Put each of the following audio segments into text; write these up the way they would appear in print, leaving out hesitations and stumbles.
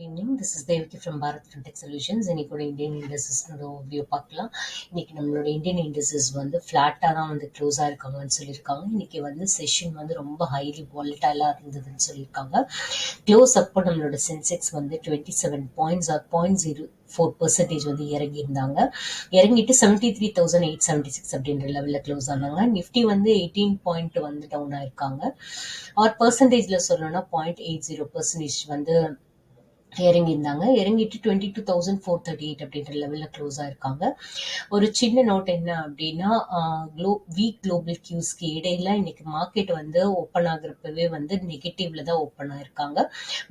evening. This is Devaki from Bharat Fintech Solutions. இன்னைக்கு ஒரு Indian இண்டஸ்ட்ரீஸ்னோட overview பார்க்கலாம். இன்னைக்கு நம்மளோட இந்தியன் இண்டஸ்ட்ரீஸ் வந்து ஃப்ளாட்டாக தான் வந்து க்ளோஸ் ஆயிருக்காங்கன்னு சொல்லியிருக்காங்க. இன்னைக்கு வந்து செஷன் வந்து ரொம்ப ஹைலி வாலட்டாலாக இருந்ததுன்னு சொல்லியிருக்காங்க. க்ளோஸ் அப்போ நம்மளோட சென்செக்ஸ் வந்து 27 பாயிண்ட்ஸ் ஆர் 0.04% வந்து இறங்கியிருந்தாங்க. இறங்கிட்டு 73,876 அப்படின்ற லெவலில் க்ளோஸ் ஆனாங்க. நிஃப்டி வந்து 18 பாயிண்ட் வந்து டவுன் ஆயிருக்காங்க. ஆர் பர்சன்டேஜில் சொல்லணும்னா 0.80% வந்து இறங்கியிருந்தாங்க. இறங்கிட்டு 22,438 அப்படின்ற லெவலில் க்ளோஸ் ஆயிருக்காங்க. ஒரு சின்ன நோட் என்ன அப்படின்னா, வீக் குளோபல் கியூஸ்க்கு இடையில இன்னைக்கு மார்க்கெட் வந்து ஓப்பன் ஆகுறப்பவே வந்து நெகட்டிவ்ல தான் ஓப்பன் ஆயிருக்காங்க.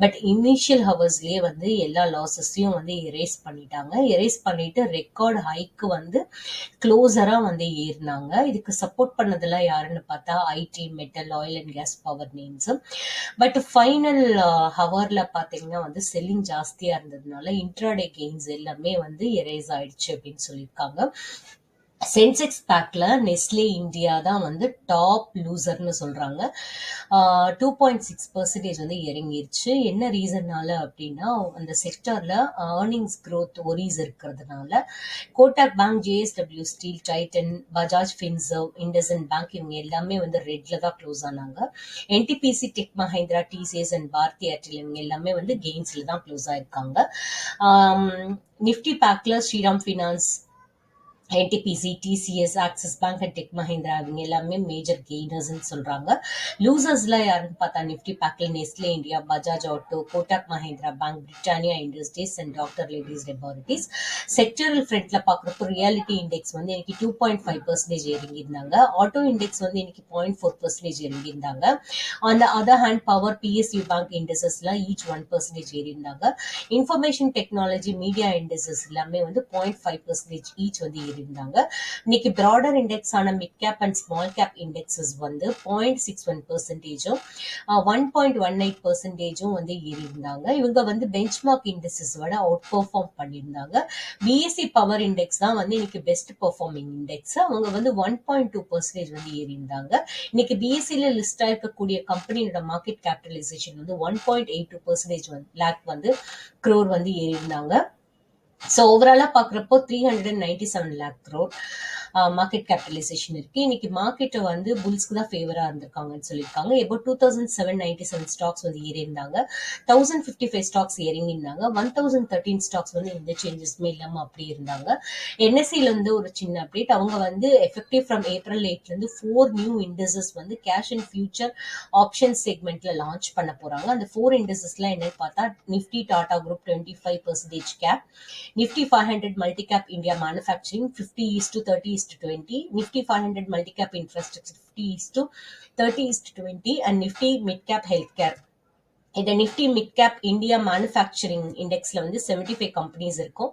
பட் இனிஷியல் ஹவர்ஸ்லயே வந்து எல்லா லாசஸையும் வந்து எரேஸ் பண்ணிட்டாங்க. எரேஸ் பண்ணிட்டு ரெக்கார்டு ஹைக்கு வந்து க்ளோசரா வந்து ஏறினாங்க. இதுக்கு சப்போர்ட் பண்ணதெல்லாம் யாருன்னு பார்த்தா IT, metal, oil and gas, power names. But final ஹவர்ல பாத்தீங்கன்னா வந்து செல்லிங் ஜாஸ்தியா இருந்ததுனால இன்ட்ராடே கெயின்ஸ் எல்லாமே வந்து எரேஸ் ஆயிடுச்சு அப்படின்னு சொல்லியிருக்காங்க. சென்செக்ஸ் பேக்ல நெஸ்லே இந்தியா தான் வந்து டாப் லூசர்னு சொல்றாங்க. 2.6% வந்து இறங்கிருச்சு. என்ன ரீசன்னால அப்படின்னா, அந்த செக்டர்ல ஏர்னிங்ஸ் க்ரோத் ஒரிஸ் இருக்கிறதுனால Kotak bank, JSW steel, Titan, Bajaj Finserv, IndusInd bank இவங்க எல்லாமே வந்து ரெட்ல தான் க்ளோஸ் ஆனாங்க. NTPC, tech Mahindra, TCS and Bharti Airtel இவங்க எல்லாமே வந்து கெயின்ஸ்ல தான் க்ளோஸ் ஆயிருக்காங்க. நிஃப்டி பேக்ல Shriram finance, NTPC, TCS, Axis bank and tech Mahindra இவங்க எல்லாமே மேஜர் கெய்னர்ஸ்ன்னு சொல்றாங்க. லூசர்ஸ்ல யாருன்னு பார்த்தா நிஃப்டி பேக்ல Nestle India, Bajaj auto, Kotak Mahindra bank, Britannia industries and doctor ladies laboratories. Sectoral ஃப்ரண்ட்ல பாக்குறப்போ ரியாலிட்டி இண்டெக்ஸ் வந்து இன்னைக்கு 2.5% இறங்கியிருந்தாங்க. ஆட்டோ இண்டெக்ஸ் வந்து இன்னைக்கு 0.4% இறங்கியிருந்தாங்க. On the other hand power, PSU bank இண்டஸ்ட்ரீஸ்ல ஈச் 1% ஏறியிருந்தாங்க. இன்ஃபர்மேஷன் டெக்னாலஜி, மீடியா இண்டஸ்ட்ரீஸ் எல்லாமே வந்து 0.5% ஈச் வந்து இருந்தாங்க. இன்னைக்கு பிராடர் இண்டெக்ஸ் ஆன mid cap and small cap indexes வந்து 0.61%, 1.18% வந்து ஏறி இருந்தாங்க. இவங்க வந்து பெஞ்ச்மார்க் இண்டெக்ஸஸ் விட அவுட் பெர்ஃபார்ம் பண்ணியிருந்தாங்க. பிஎஸ்சி பவர் இண்டெக்ஸ் தான் வந்து இன்னைக்கு பெஸ்ட் பெர்ஃபார்மிங் இண்டெக்ஸ். அவங்க வந்து 1.2% வந்து ஏறி இருந்தாங்க. இன்னைக்கு பிஎஸ்சில லிஸ்ட் ஆயிருக்கக்கூடிய கம்பெனியோட மார்க்கெட் கேபிட்டலைசேஷன் வந்து 1.82% லேக் வந்து crore வந்து ஏறி இருந்தாங்க. ஸோ ஓவராலா பாக்குறப்போ 397 lakh crore மார்க்கெட் கேபிட்டலைசேஷன் இருக்கு. இன்னைக்கு மார்க்கெட் வந்து புல்ஸ்க்கு தான் ஃபேவரா இருந்திருக்காங்கன்னு சொல்லியிருக்காங்க. இப்போ 2797 ஸ்டாக்ஸ் வந்து ஏறி இருந்தாங்க. 1055 ஸ்டாக்ஸ் இறங்கி இருந்தாங்க. 1013 ஸ்டாக்ஸ் வந்து எந்த சேஞ்சஸ்மே இல்லாம அப்படி இருந்தாங்க. என்எஸ்சில இருந்து ஒரு சின்ன அப்டேட், அவங்க வந்து எஃபெக்டிவ் ஃப்ரம் April 8ல இருந்து 4 நியூ இண்டஸ்ட்ரீஸ் வந்து கேஷ் அண்ட் ஃபியூச்சர் ஆப்ஷன் செக்மெண்ட்ல லான்ச் பண்ண போறாங்க. அந்த 4 இண்டஸ்ட்ரீஸ்லாம் என்னன்னு பார்த்தா Nifty Tata group 25% cap, Nifty 500 multicap India manufacturing 50:30:20, Nifty 500 multicap infrastructure 50:30:20 and Nifty mid cap health care. இந்த Nifty mid cap India manufacturing இண்டெக்ஸ்ல வந்து 75 கம்பெனிஸ் இருக்கும்.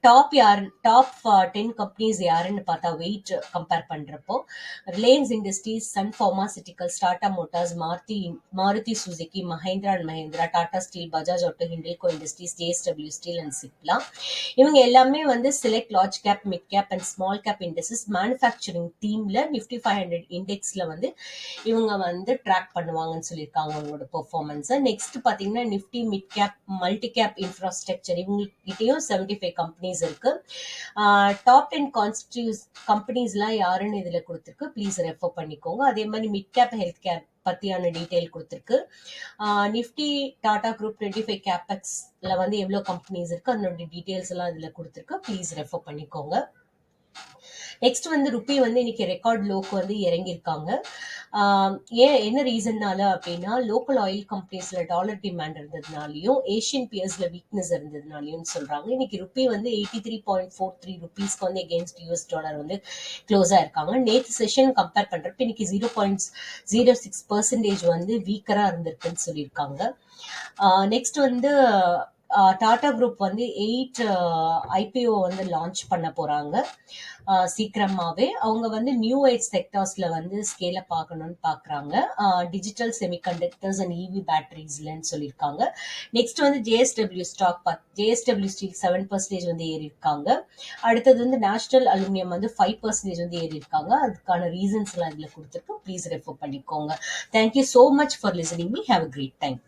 டாப் 10 கம்பெனிஸ் யாருன்னு பார்த்தா வெயிட் கம்பேர் பண்றப்போ Reliance Industries, Sun Pharmaceuticals, Tata Motors, Maruti Suzuki, Mahindra and Mahindra, Tata Steel, Bajaj Auto, Hindalco Industries, JSW Steel and Cipla இவங்க எல்லாமே வந்து select large cap, mid cap and small cap industries manufacturing தீம்ல நிஃப்டி 500 இண்டெக்ஸ்ல வந்து இவங்க வந்து ட்ராக் பண்ணுவாங்கன்னு சொல்லியிருக்காங்க அவங்களோட பெர்ஃபார்மன்ஸ். நெக்ஸ்ட் பாத்தீங்கன்னா Nifty mid cap multi cap infrastructure இவங்ககிட்டயும் 75 கம்பெனிஸ் இருக்கு. டாப் 10 கான்ஸ்டிடியூஸ் கம்பெனிஸ்லாம் யாருன்னு இதுல கொடுத்துருக்கு, ப்ளீஸ் ரெஃபர் பண்ணிக்கோங்க. அதே மாதிரி மிட் கேப் ஹெல்த் கேர் பத்தியான டீடைல் கொடுத்துருக்கு. நிஃப்டி டாடா குரூப் 25 கேபெக்ஸ்ல வந்து எவ்வளவு கம்பெனிஸ் இருக்கு அதனோட டீடைல்ஸ் எல்லாம் இதுல கொடுத்துருக்கு, ப்ளீஸ் ரெஃபர் பண்ணிக்கோங்க. நெக்ஸ்ட் வந்து ருப்பி வந்து இன்னைக்கு ரெக்கார்ட் லோக்கு வந்து இறங்கியிருக்காங்க. ஏன் என்ன ரீசன்னால அப்படின்னா, லோக்கல் ஆயில் கம்பெனிஸ்ல டாலர் டிமாண்ட் இருந்ததுனாலையும் ஏஷியன் பியர்ஸ்ல வீக்னஸ் இருந்ததுனாலையும் சொல்றாங்க. இன்னைக்கு ருப்பி வந்து 83.43 ருபீஸ்க்கு வந்து எகென்ஸ்ட் யூஎஸ் டாலர் வந்து க்ளோஸ் ஆயிருக்காங்க. நேற்று செஷன் கம்பேர் பண்றப்ப இன்னைக்கு 0.06% வந்து வீக்கரா இருந்திருக்குன்னு சொல்லியிருக்காங்க. நெக்ஸ்ட் வந்து டாடா குரூப் வந்து 8 ஐபிஓ வந்து லான்ச் பண்ண போறாங்க சீக்கிரமாவே. அவங்க வந்து நியூ ஏஜ் செக்டார்ஸ்ல வந்து ஸ்கேல பார்க்கணும்னு பாக்குறாங்க. டிஜிட்டல் செமிகண்டக்டர்ஸ் அண்ட் இவி பேட்டரிஸ்லன்னு சொல்லியிருக்காங்க. நெக்ஸ்ட் வந்து ஜேஎஸ்டபிள்யூ ஜேஎஸ்டபிள்யூ ஸ்டீல் 7% வந்து ஏறி இருக்காங்க. அடுத்தது வந்து நேஷனல் அலுமினியம் வந்து 5% வந்து ஏறி இருக்காங்க. அதுக்கான ரீசன்ஸ் எல்லாம் இதுல கொடுத்துருக்கு, ப்ளீஸ் ரெஃபர் பண்ணிக்கோங்க. Thank you so much for listening me. Have a great time.